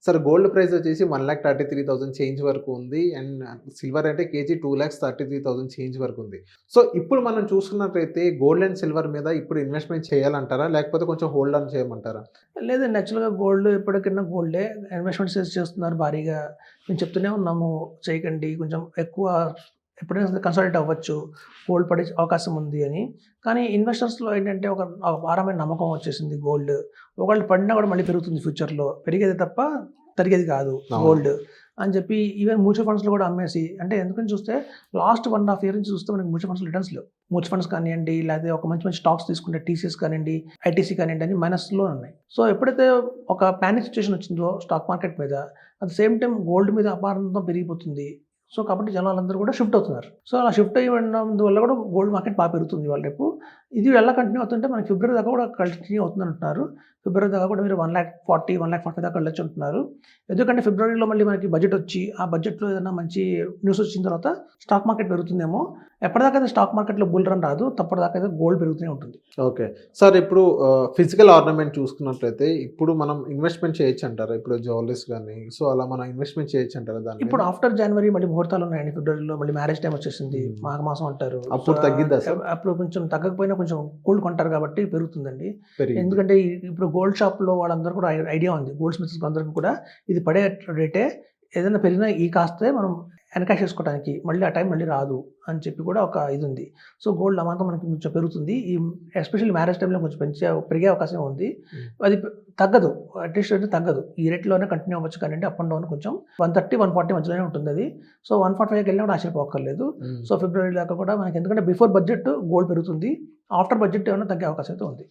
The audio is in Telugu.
సార్ గోల్డ్ ప్రైస్ వచ్చేసి 1,33,000 చేంజ్ వరకు ఉంది. అండ్ సిల్వర్ అంటే కేజీ 2,33,000 చేంజ్ వరకు ఉంది. సో ఇప్పుడు మనం చూసుకున్నట్లయితే గోల్డ్ అండ్ సిల్వర్ మీద ఇప్పుడు ఇన్వెస్ట్‌మెంట్ చేయాలంటారా? లేకపోతే కొంచెం హోల్డ్ ఆన్ చేయమంటారా? లేదండి. యాక్చువల్‌గా గోల్డ్ ఎప్పటికన్నా గోల్డే. ఇన్వెస్ట్‌మెంట్స్ చేస్తున్నారు భారీగా. మేము చెప్తూనే ఉన్నాము చేయకండి. కొంచెం ఎక్కువ ఎప్పుడైనా కన్సాలిడేట్ అవ్వచ్చు. గోల్డ్ పడే అవకాశం ఉంది అని. కానీ ఇన్వెస్టర్స్‌లో ఏంటంటే ఒక అపారమైన నమ్మకం వచ్చేసింది గోల్డ్. ఒకవేళ పడినా కూడా మళ్ళీ పెరుగుతుంది ఫ్యూచర్‌లో. పెరిగేదే తప్ప తరిగేది కాదు అవును. గోల్డ్ అని చెప్పి ఈవెన్ మ్యూచువల్ ఫండ్స్‌లో కూడా అమ్మేసి అంటే ఎందుకని చూస్తే లాస్ట్ 1 ½ ఇయర్ నుంచి చూస్తే మనకి మ్యూచువల్ ఫండ్స్ రిటర్న్స్ లేవు. మ్యూచువల్ ఫండ్స్ కానియండి, లేకపోతే ఒక మంచి మంచి స్టాక్స్ తీసుకుంటే టీసీఎస్ కానియండి, ఐటీసీ కానియండి అన్ని మైనస్‌లో ఉన్నాయి. సో ఎప్పుడైతే ఒక పానిక్ సిట్యుయేషన్ వచ్చిందో స్టాక్ మార్కెట్ మీద, at the same time gold మీద అపారంతం పెరిగిపోతుంది. సో కాబట్టి జనాలందరూ కూడా షిఫ్ట్ అవుతున్నారు. సో అలా షిఫ్ట్ అయ్యినందువల్ల కూడా గోల్డ్ మార్కెట్ బాగా పెరుగుతుంది ఇవాళ రేపు. ఇది ఎలా కంటిన్యూ అవుతుంటే మనకి ఫిబ్రవరి దాకా కూడా కంటిన్యూ అవుతుంది అంటున్నారు. ఫిబ్రవరి దాకా కూడా మీరు 1,40,000, 1,45,000 దాకా వెళ్ళొచ్చు అంటున్నారు. ఎందుకంటే ఫిబ్రవరిలో మళ్ళీ మనకి బడ్జెట్ వచ్చి, ఆ బడ్జెట్‌లో ఏదైనా మంచి న్యూస్ వచ్చిన తర్వాత స్టాక్ మార్కెట్ పెరుగుతుందేమో. ఎప్పటిదాకా స్టాక్ మార్కెట్‌లో బుల్ రన్ రాదు. తప్పటిదాకా అయితే గోల్డ్ పెరుగుతూనే ఉంటుంది. ఓకే. సార్ ఇప్పుడు ఫిజికల్ ఆర్నమెంట్ చూసుకున్నట్లయితే ఇప్పుడు మనం ఇన్వెస్ట్‌మెంట్ చేయొచ్చంటారా? ఇప్పుడు జ్యువెల్లరీస్ గాని సో అలా మనం ఇన్వెస్ట్‌మెంట్ చేయొచ్చంటారా దాని మీద? ఇప్పుడు ఆఫ్టర్ జనవరి మళ్ళీ ముహూర్తాలు ఉన్నాయండి. ఫిబ్రవరిలో మళ్ళీ మ్యారేజ్ టైమ్ వచ్చేసింది. మాఘమాసం అంటారు. అప్పుడు తగ్గిద్దా సార్? అప్పుడు కొంచెం తగ్గకపోయినా కొంచెం గోల్డ్ కొంటారు కాబట్టి పెరుగుతుందండి. పెరిగిద్ది. ఎందుకంటే ఇప్పుడు గోల్డ్ షాప్‌లో వాళ్ళందరూ కూడా ఐడియా ఉంది. గోల్డ్ స్మిత్స్ అందరికి కూడా ఇది పడే రేటే. ఏదైనా పెరిగినా ఈ కాస్తే మనం ఎన్‌కాష్ చేసుకోవడానికి మళ్ళీ ఆ టైం మళ్ళీ రాదు అని చెప్పి కూడా ఒక ఇది ఉంది. సో గోల్డ్ అమాంతం మనకి కొంచెం పెరుగుతుంది. ఈ ఎస్పెషల్లీ మ్యారేజ్ టైమ్‌లో కొంచెం పెరిగే అవకాశం ఉంది. అది తగ్గదు. అట్‌లీస్ట్ అంటే తగ్గదు. ఈ రేట్‌లోనే కంటిన్యూ అవ్వచ్చు కానియండి అప్ అండ్ డౌన్ కొంచెం 130, 140 మధ్యలోనే ఉంటుంది అది. సో 145కి వెళ్ళినా కూడా ఆశ్చర్యపోక్కర్లేదు. సో ఫిబ్రవరి దాకా కూడా మనకి ఎందుకంటే బిఫోర్ బడ్జెట్ గోల్డ్ పెరుగుతుంది. ఆఫ్టర్ బడ్జెట్ ఏమైనా తగ్గే అవకాశం అయితే ఉంది.